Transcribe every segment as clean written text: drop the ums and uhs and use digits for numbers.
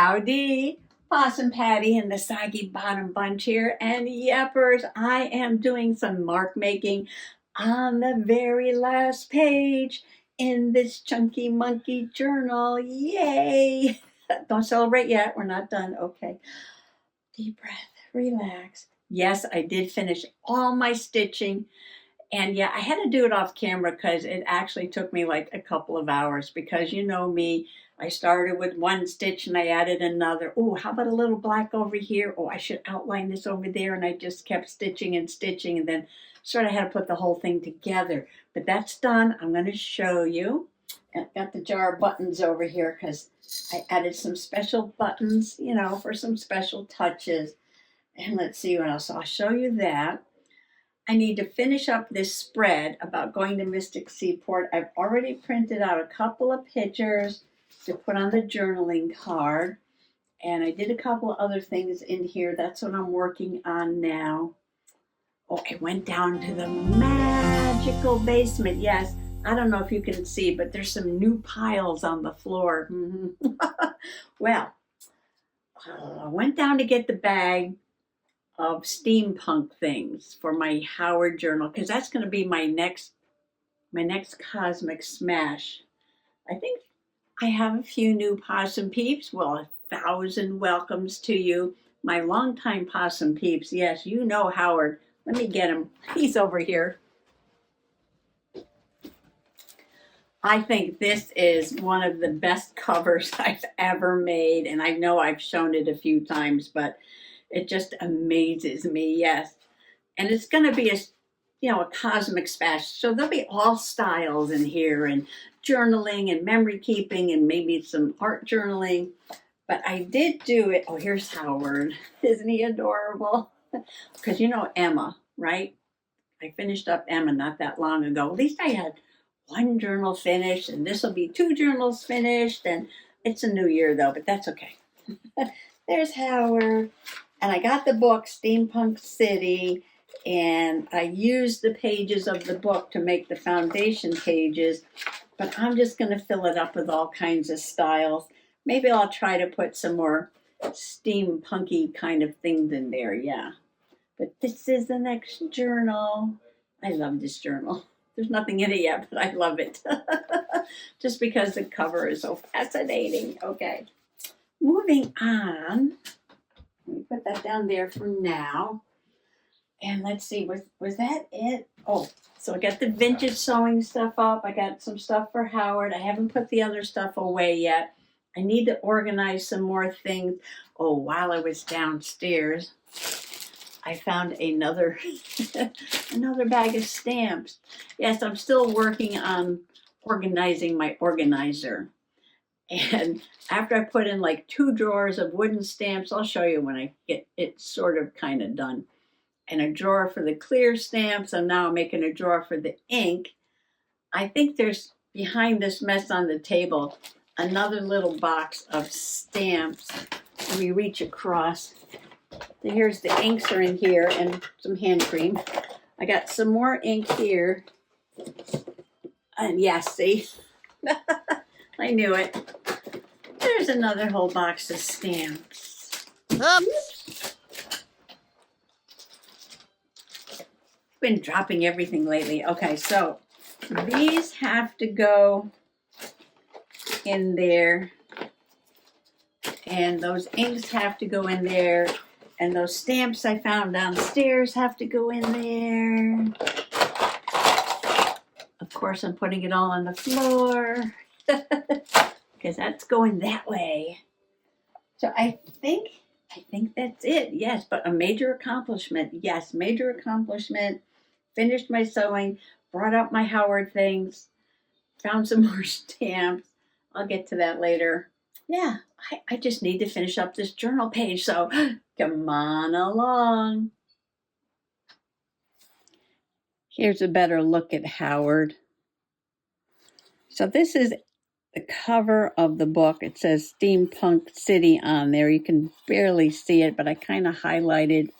Howdy, Possum Patty and the Soggy Bottom Bunch here. And yepers, I am doing some mark making on the very last page in this Chunky Monkey journal. Yay! Don't celebrate yet. We're not done. Okay. Deep breath. Relax. Yes, I did finish all my stitching. And yeah, I had to do it off camera because it actually took me like a couple of hours because you know me, I started with one stitch and I added another. Oh, how about a little black over here? Oh, I should outline this over there. And I just kept stitching and stitching and then sort of had to put the whole thing together. But that's done. I'm going to show you. I've got the jar of buttons over here because I added some special buttons, you know, for some special touches. And let's see what else. So I'll show you that. I need to finish up this spread about going to Mystic Seaport. I've already printed out a couple of pictures to put on the journaling card. And I did a couple of other things in here. That's what I'm working on now. Oh, I went down to the magical basement. Yes, I don't know if you can see, but there's some new piles on the floor. Well, I went down to get the bag of steampunk things for my Howard journal because that's going to be my next cosmic smash. I think I have a few new possum peeps. Well, 1,000 welcomes to you, my longtime possum peeps. Yes, you know Howard. Let me get him. He's over here. I think this is one of the best covers I've ever made, and I know I've shown it a few times, but it just amazes me, yes. And it's going to be a cosmic smash. So there'll be all styles in here and journaling and memory keeping and maybe some art journaling. But I did do it. Oh, here's Howard. Isn't he adorable? Because you know Emma, right? I finished up Emma not that long ago. At least I had one journal finished, and this will be 2 journals finished. And it's a new year, though, but that's okay. There's Howard. And I got the book, Steampunk City, and I used the pages of the book to make the foundation pages, but I'm just going to fill it up with all kinds of styles. Maybe I'll try to put some more steampunky kind of things in there, yeah. But this is the next journal. I love this journal. There's nothing in it yet, but I love it. Just because the cover is so fascinating. Okay, moving on. Let me put that down there for now. And let's see, was that it? Oh, so I got the vintage sewing stuff up. I got some stuff for Howard. I haven't put the other stuff away yet. I need to organize some more things. Oh, while I was downstairs, I found another bag of stamps. Yes, I'm still working on organizing my organizer. And after I put in like 2 drawers of wooden stamps, I'll show you when I get it sort of kind of done. And a drawer for the clear stamps, and now I'm making a drawer for the ink. I think there's, behind this mess on the table, another little box of stamps. Let me reach across. Here's the inks are in here and some hand cream. I got some more ink here. And yes, see? I knew it. There's another whole box of stamps. Oops. I've been dropping everything lately. Okay, so these have to go in there. And those inks have to go in there. And those stamps I found downstairs have to go in there. Of course, I'm putting it all on the floor. Because that's going that way. So I think that's it. Yes, but a major accomplishment. Yes, major accomplishment. Finished my sewing, brought out my Howard things, found some more stamps. I'll get to that later. Yeah, I just need to finish up this journal page, so come on along. Here's a better look at Howard. So this is the cover of the book. It says Steampunk City on there. You can barely see it, but I kind of highlighted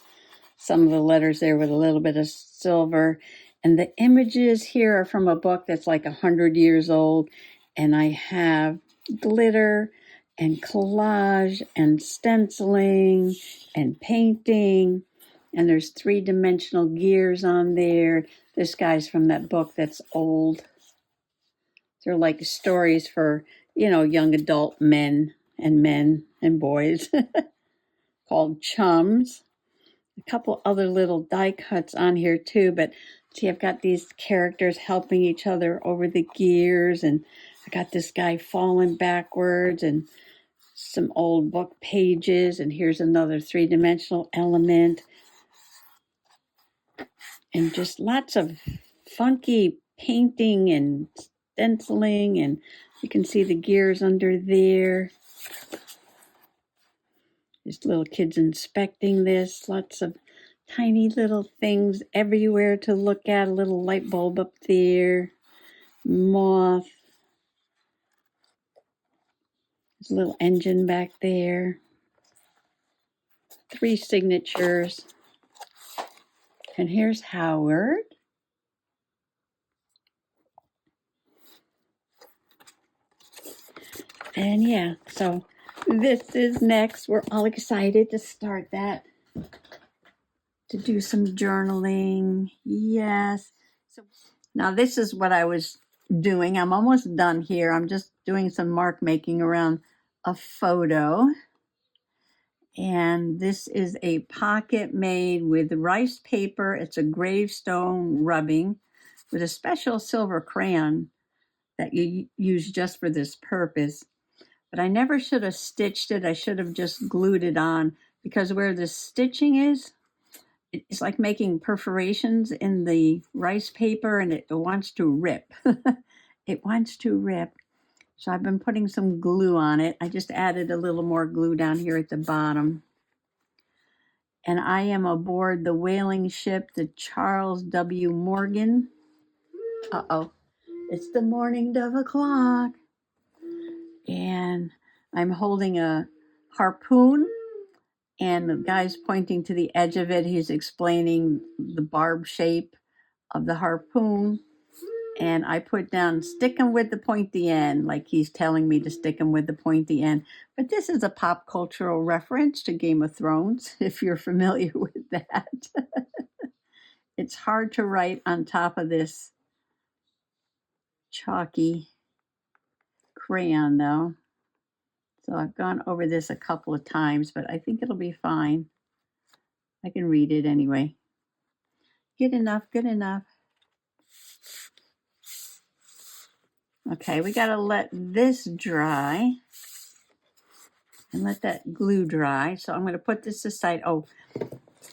some of the letters there with a little bit of silver. And the images here are from a book that's like 100 years old. And I have glitter and collage and stenciling and painting. And there's three-dimensional gears on there. This guy's from that book that's old. They're like stories for, young adult men and boys called Chums. A couple other little die cuts on here too, but see, I've got these characters helping each other over the gears, and I got this guy falling backwards and some old book pages, and here's another three-dimensional element, and just lots of funky painting and stenciling, and you can see the gears under there. There's little kids inspecting this, lots of tiny little things everywhere to look at, a little light bulb up there, moth, there's a little engine back there, 3 signatures, and here's Howard. And yeah, so this is next. We're all excited to start that, to do some journaling. Yes. So now this is what I was doing. I'm almost done here. I'm just doing some mark making around a photo. And this is a pocket made with rice paper. It's a gravestone rubbing with a special silver crayon that you use just for this purpose. But I never should have stitched it. I should have just glued it on, because where the stitching is, it's like making perforations in the rice paper, and it wants to rip. It wants to rip. So I've been putting some glue on it. I just added a little more glue down here at the bottom. And I am aboard the whaling ship, the Charles W. Morgan. Uh-oh, it's the morning of o'clock. And I'm holding a harpoon, and the guy's pointing to the edge of it. He's explaining the barb shape of the harpoon. And I put down, stick him with the pointy end, like he's telling me to stick him with the pointy end. But this is a pop cultural reference to Game of Thrones, if you're familiar with that. It's hard to write on top of this chalky crayon, though. So I've gone over this a couple of times, but I think it'll be fine. I can read it anyway. Good enough, good enough. Okay, we got to let this dry and let that glue dry. So I'm going to put this aside. Oh,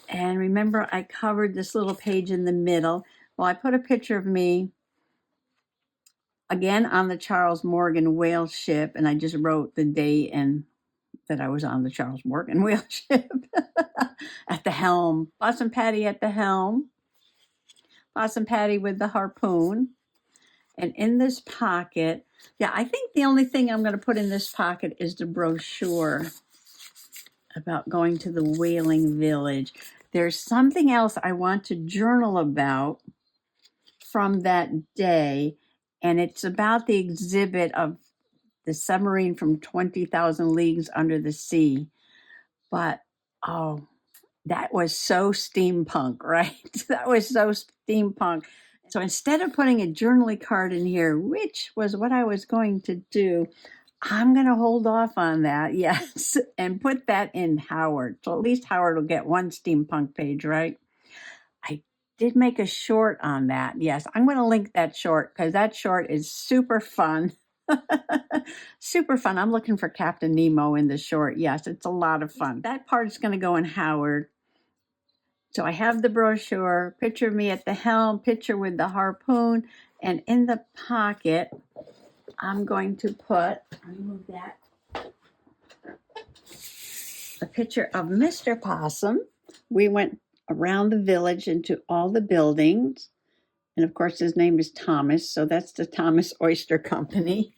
and remember I covered this little page in the middle. Well, I put a picture of me again on the Charles Morgan whale ship, and I just wrote the date and that I was on the Charles Morgan whale ship at the helm. Possum Patty at the helm. Possum Patty with the harpoon. And in this pocket, I think the only thing I'm going to put in this pocket is the brochure about going to the whaling village. There's something else I want to journal about from that day, and it's about the exhibit of the submarine from 20,000 Leagues Under the Sea. But, oh, that was so steampunk, right? That was so steampunk. So instead of putting a journaling card in here, which was what I was going to do, I'm going to hold off on that, yes, and put that in Howard. So at least Howard will get one steampunk page, right? I did make a short on that. Yes, I'm going to link that short because that short is super fun. Super fun. I'm looking for Captain Nemo in the short. Yes, it's a lot of fun. That part's going to go in Howard. So I have the brochure, picture of me at the helm, picture with the harpoon, and in the pocket, I'm going to put, remove that, a picture of Mr. Possum. We went around the village into all the buildings. And of course, his name is Thomas, so that's the Thomas Oyster Company.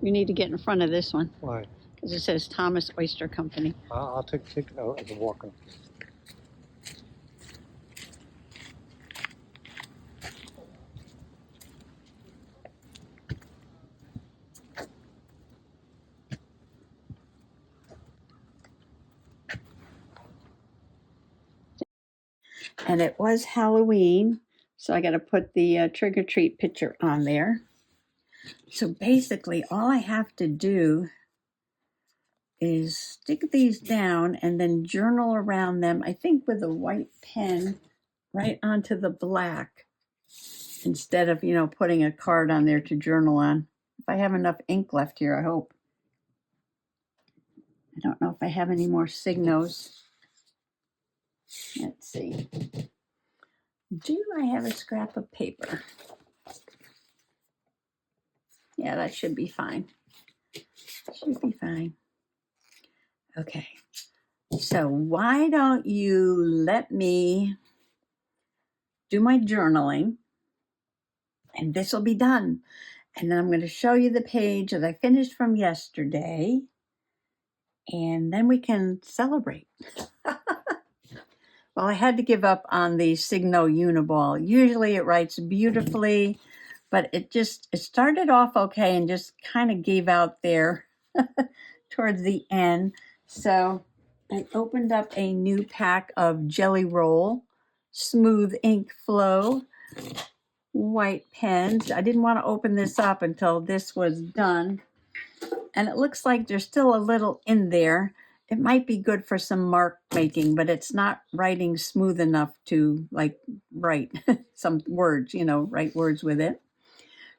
You need to get in front of this one. Why? Because it says Thomas Oyster Company. I'll take as a walker. And it was Halloween, so I got to put the trick or treat picture on there. So basically, all I have to do is stick these down and then journal around them, I think with a white pen right onto the black instead of, putting a card on there to journal on. If I have enough ink left here, I hope. I don't know if I have any more Signos. Let's see. Do I have a scrap of paper? Yeah, that should be fine. Should be fine. Okay. So why don't you let me do my journaling, and this will be done. And then I'm going to show you the page that I finished from yesterday, and then we can celebrate. Well, I had to give up on the Signo Uniball. Usually it writes beautifully, but it started off okay and just kind of gave out there towards the end. So I opened up a new pack of Jelly Roll, Smooth Ink Flow, white pens. I didn't want to open this up until this was done. And it looks like there's still a little in there. It might be good for some mark making, but it's not writing smooth enough to write some words, write words with it.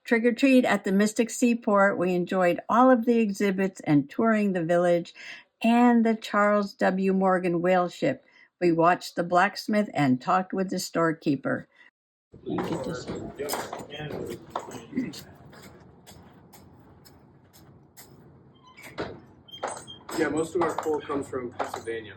Trick or treat at the Mystic Seaport. We enjoyed all of the exhibits and touring the village and the Charles W. Morgan whale ship. We watched the blacksmith and talked with the storekeeper. Yeah, most of our coal comes from Pennsylvania.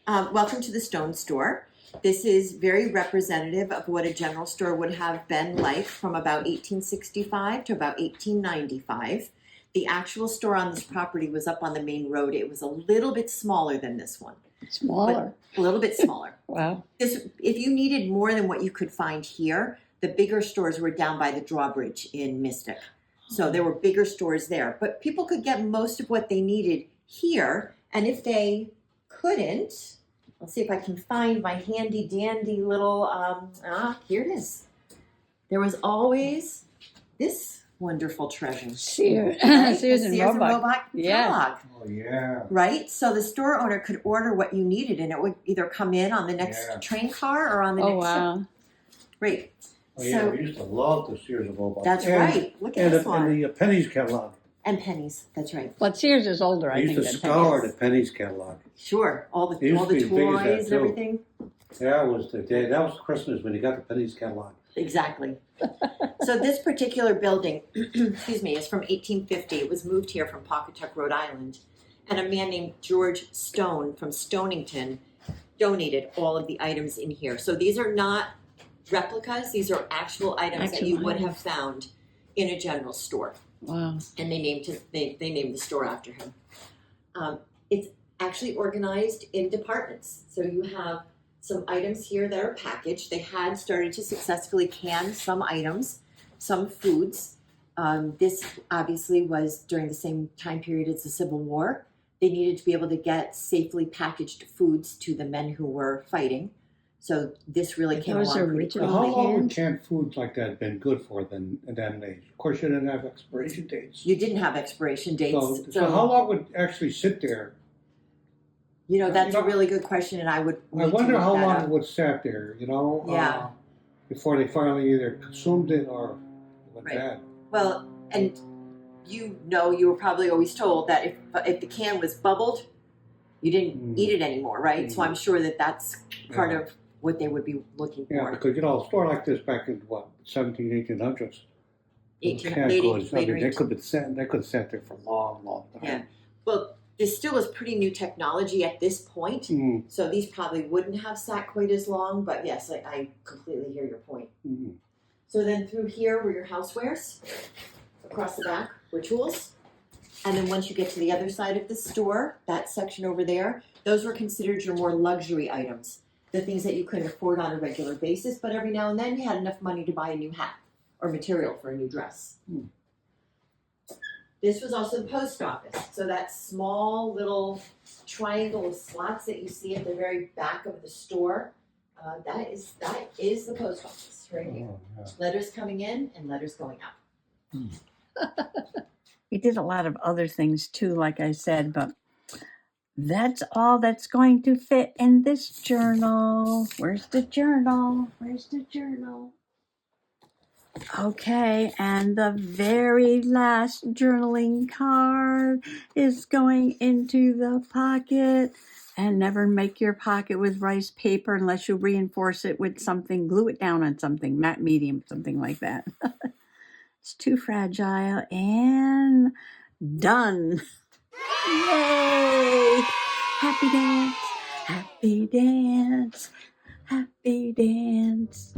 Welcome to the Stone Store. This is very representative of what a general store would have been like from about 1865 to about 1895. The actual store on this property was up on the main road. It was a little bit smaller than this one. Smaller. A little bit smaller. Wow. If you needed more than what you could find here, the bigger stores were down by the drawbridge in Mystic. So there were bigger stores there, but people could get most of what they needed here. And if they couldn't, let's see if I can find my handy dandy little, here it is. There was always this wonderful treasure. Sears, right? Sears and Roebuck. Catalog. Oh, yeah. Right? So the store owner could order what you needed and it would either come in on the next train car or on the next ship. Great. Oh, yeah, we used to love the Sears and Roebuck. That's right. Look at this one. And the Pennies catalog. And pennies, that's right. Well, Sears is older, I We think. used to scour the Pennies catalog. Sure, all the It used to be as big as that, toys and too. everything. Yeah, it was the day. That was Christmas when you got the Pennies catalog. Exactly. So this particular building, excuse me, is from 1850. It was moved here from Pawcatuck, Rhode Island. And a man named George Stone from Stonington donated all of the items in here. So these are not replicas. These are actual items that you would have found in a general store. Wow. And they named the store after him. It's actually organized in departments. So you have some items here that are packaged. They had started to successfully can some items, some foods. This obviously was during the same time period as the Civil War. They needed to be able to get safely packaged foods to the men who were fighting. So this really came along pretty quickly. How long would canned foods like that have been good for then in that age? Of course, you didn't have expiration dates. You didn't have expiration dates. So how long would actually sit there? That's a really good question, and I wonder how long it would sat there, before they finally either consumed it or went bad. Well, and you were probably always told that if the can was bubbled, you didn't eat it anymore, right? So I'm sure that's part of what they would be looking for. Yeah, because a store like this back in 1800s. Late 1800s. They could have sat there for a long, long time. Yeah. Well, this still is pretty new technology at this point, so these probably wouldn't have sat quite as long. But yes, I completely hear your point. So then through here were your housewares. Across the back were tools. And then once you get to the other side of the store, that section over there, those were considered your more luxury items. The things that you couldn't afford on a regular basis, but every now and then you had enough money to buy a new hat or material for a new dress. This was also the post office. So that small little triangle of slots that you see at the very back of the store, that is the post office right here. Oh, yeah. Letters coming in and letters going out. We did a lot of other things too, like I said, but that's all that's going to fit in this journal. Where's the journal? Where's the journal? Okay, and the very last journaling card is going into the pocket. And never make your pocket with rice paper unless you reinforce it with something, glue it down on something, matte medium, something like that. It's too fragile, and done. Yay! Happy dance, happy dance, happy dance.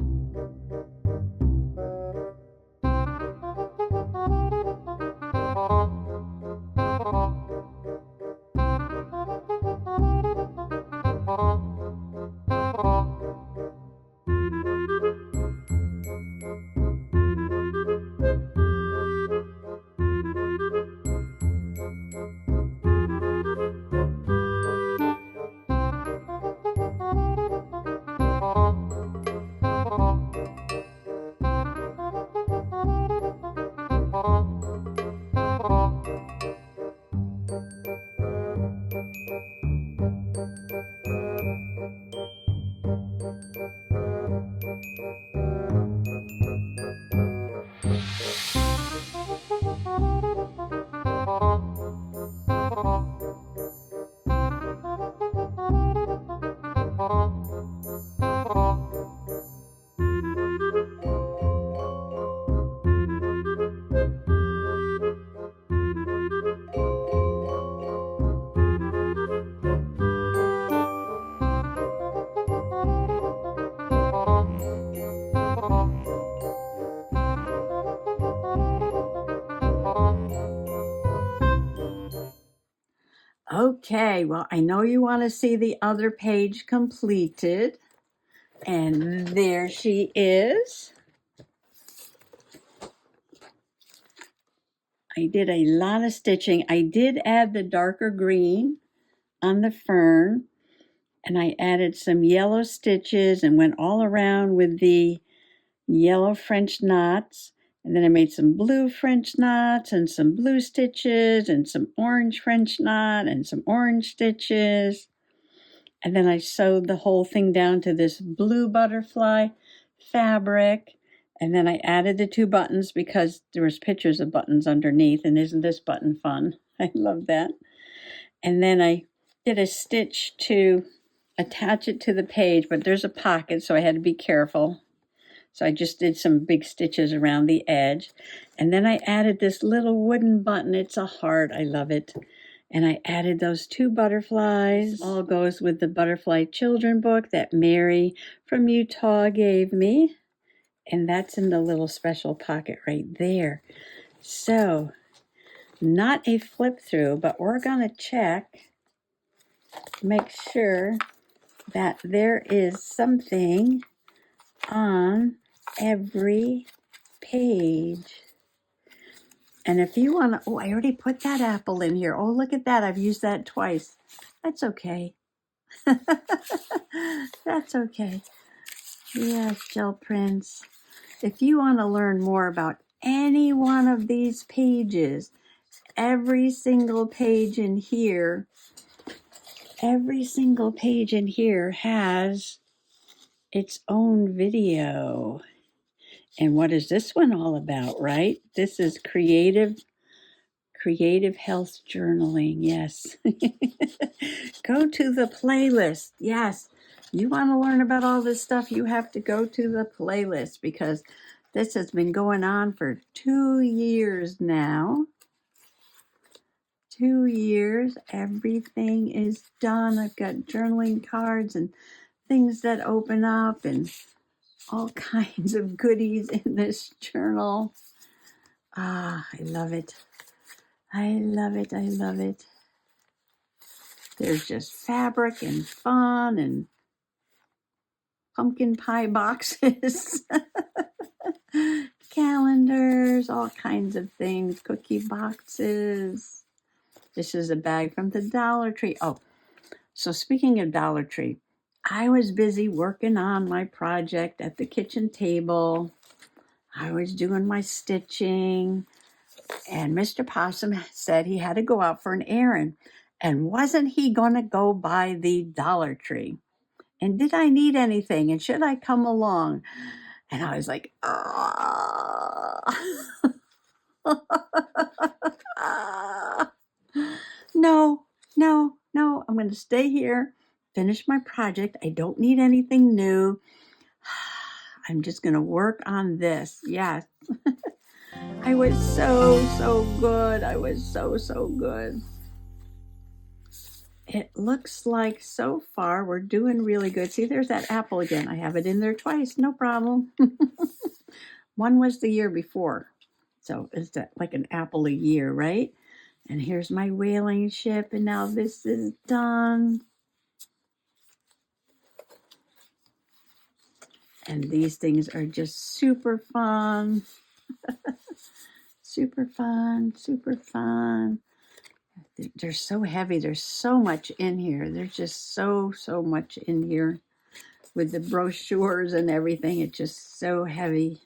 Okay, well, I know you want to see the other page completed. And there she is. I did a lot of stitching. I did add the darker green on the fern. And I added some yellow stitches and went all around with the yellow French knots. And then I made some blue French knots and some blue stitches and some orange French knot and some orange stitches. And then I sewed the whole thing down to this blue butterfly fabric. And then I added the 2 buttons because there was pictures of buttons underneath. And isn't this button fun? I love that. And then I did a stitch to attach it to the page, but there's a pocket, so I had to be careful. So I just did some big stitches around the edge. And then I added this little wooden button. It's a heart. I love it. And I added those 2 butterflies. All goes with the Butterfly Children book that Mary from Utah gave me. And that's in the little special pocket right there. So, not a flip through, but we're going to check, make sure that there is something on every page. And if you want to, I already put that apple in here. Oh, look at that. I've used that twice. That's okay. That's okay. Yes, Gel Prince. If you want to learn more about any one of these pages, every single page in here has its own video. And what is this one all about, right? This is creative health journaling. Yes. Go to the playlist. Yes. You want to learn about all this stuff, you have to go to the playlist because this has been going on for 2 years now. 2 years. Everything is done. I've got journaling cards and things that open up and all kinds of goodies in this journal. Ah, I love it. I love it. I love it. There's just fabric and fun and pumpkin pie boxes. calendars, all kinds of things, cookie boxes. This is a bag from the Dollar Tree. Oh, so speaking of Dollar Tree, I was busy working on my project at the kitchen table. I was doing my stitching, and Mr. Possum said he had to go out for an errand. And wasn't he going to go by the Dollar Tree? And did I need anything? And should I come along? And I was like, no, no, no. I'm going to stay here, finish my project. I don't need anything new. I'm just going to work on this. Yes. I was so good. I was so good. It looks like so far we're doing really good. See, there's that apple again. I have it in there twice. No problem. One was the year before. So it's like an apple a year, right? And here's my whaling ship. And now this is done. And these things are just super fun. Super fun, super fun. They're so heavy. There's so much in here. There's just so much in here with the brochures and everything. It's just so heavy.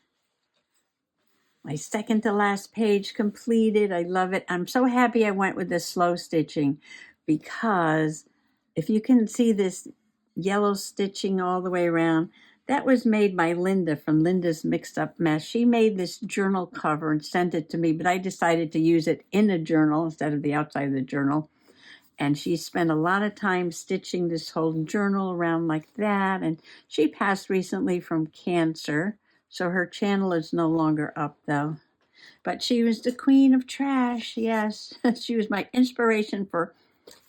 My second to last page completed. I love it. I'm so happy I went with the slow stitching because if you can see this yellow stitching all the way around, that was made by Linda from Linda's Mixed Up Mess. She made this journal cover and sent it to me, but I decided to use it in a journal instead of the outside of the journal. And she spent a lot of time stitching this whole journal around like that. And she passed recently from cancer, so her channel is no longer up though. But she was the queen of trash, yes. She was my inspiration for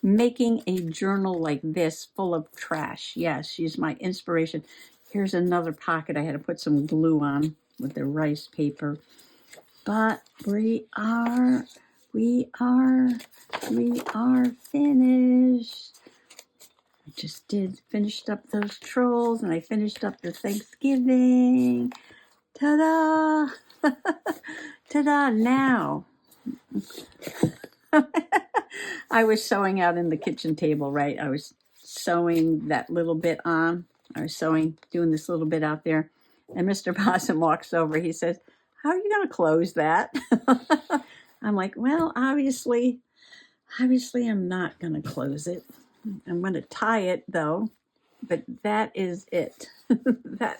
making a journal like this full of trash. Yes, she's my inspiration. Here's another pocket I had to put some glue on with the rice paper. But we are finished. I just finished up those trolls and I finished up the Thanksgiving. Ta-da! Ta-da, now. I was sewing out in the kitchen table, right? I was sewing that little bit on. I was doing this little bit out there. And Mr. Possum walks over. He says, how are you going to close that? I'm like, well, obviously I'm not going to close it. I'm going to tie it though. But that is it. that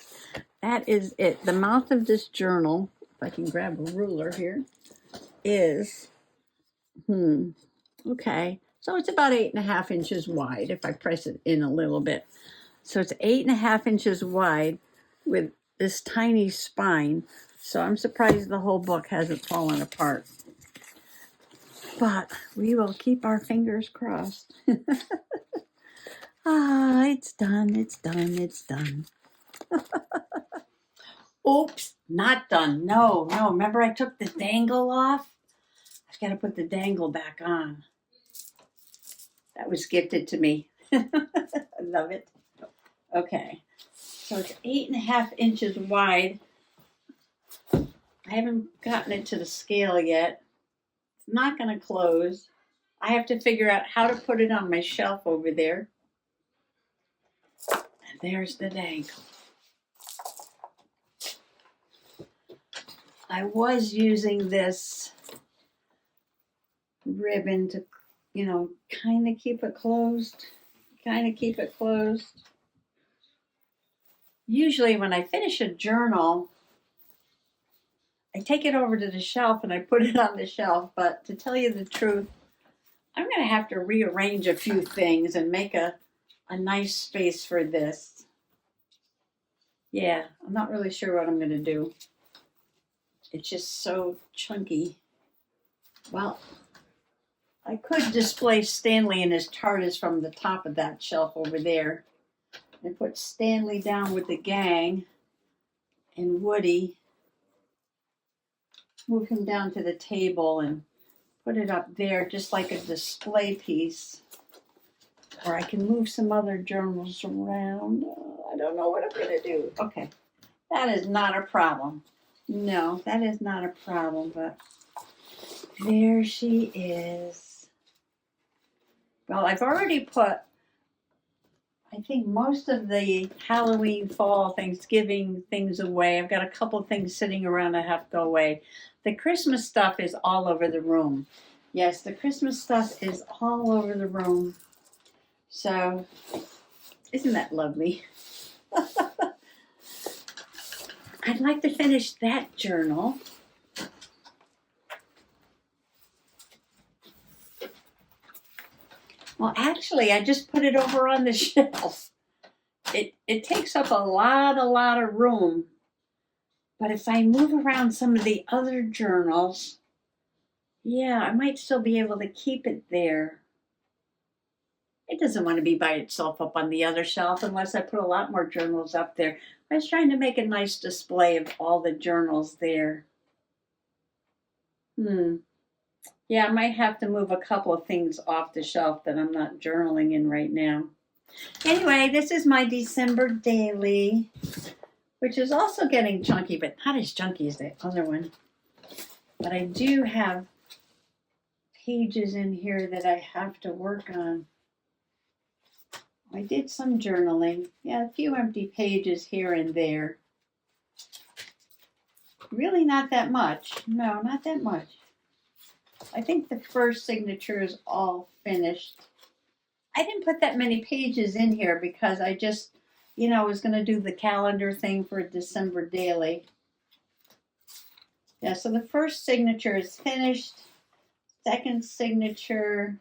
is it. The mouth of this journal, if I can grab a ruler here, is, okay. So it's about 8.5 inches wide if I press it in a little bit. So it's 8.5 inches wide with this tiny spine. So I'm surprised the whole book hasn't fallen apart. But we will keep our fingers crossed. It's done, it's done, it's done. Oops, not done. No. Remember I took the dangle off? I've got to put the dangle back on. That was gifted to me. I love it. Okay, so it's 8.5 inches wide. I haven't gotten it to the scale yet. It's not going to close. I have to figure out how to put it on my shelf over there. And there's the dangle. I was using this ribbon to, kind of keep it closed. Usually when I finish a journal, I take it over to the shelf and I put it on the shelf. But to tell you the truth, I'm going to have to rearrange a few things and make a nice space for this. Yeah, I'm not really sure what I'm going to do. It's just so chunky. Well, I could display Stanley and his TARDIS from the top of that shelf over there and put Stanley down with the gang and Woody. Move him down to the table and put it up there just like a display piece. Or I can move some other journals around. I don't know what I'm going to do. Okay, that is not a problem. No, that is not a problem, but there she is. Well, I've already put, I think, most of the Halloween, fall, Thanksgiving things away. I've got a couple things sitting around I have to go away. The Christmas stuff is all over the room. Yes, the Christmas stuff is all over the room. So, isn't that lovely? I'd like to finish that journal. Well, actually, I just put it over on the shelf. It takes up a lot of room. But if I move around some of the other journals, yeah, I might still be able to keep it there. It doesn't want to be by itself up on the other shelf unless I put a lot more journals up there. I was trying to make a nice display of all the journals there. Yeah, I might have to move a couple of things off the shelf that I'm not journaling in right now. Anyway, this is my December daily, which is also getting chunky, but not as chunky as the other one. But I do have pages in here that I have to work on. I did some journaling. Yeah, a few empty pages here and there. Really not that much. No, not that much. I think the first signature is all finished. I didn't put that many pages in here because I just, was going to do the calendar thing for December daily. Yeah, so the first signature is finished. Second signature,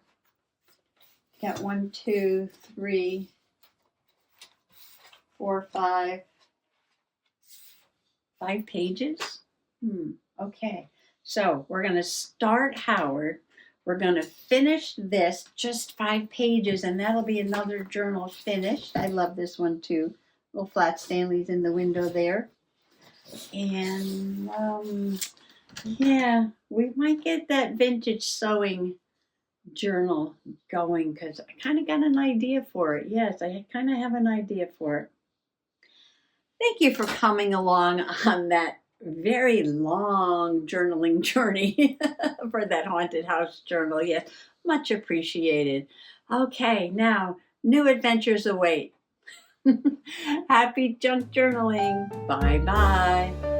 got 1, 2, 3, 4, 5 pages. Okay. So we're going to start Howard. We're going to finish this, just 5 pages, and that'll be another journal finished. I love this one too. Little flat Stanleys in the window there. And yeah, we might get that vintage sewing journal going because I kind of got an idea for it. Yes, I kind of have an idea for it. Thank you for coming along on that very long journaling journey for that haunted house journal. Yes, much appreciated. Okay, now new adventures await. Happy junk journaling. Bye-bye.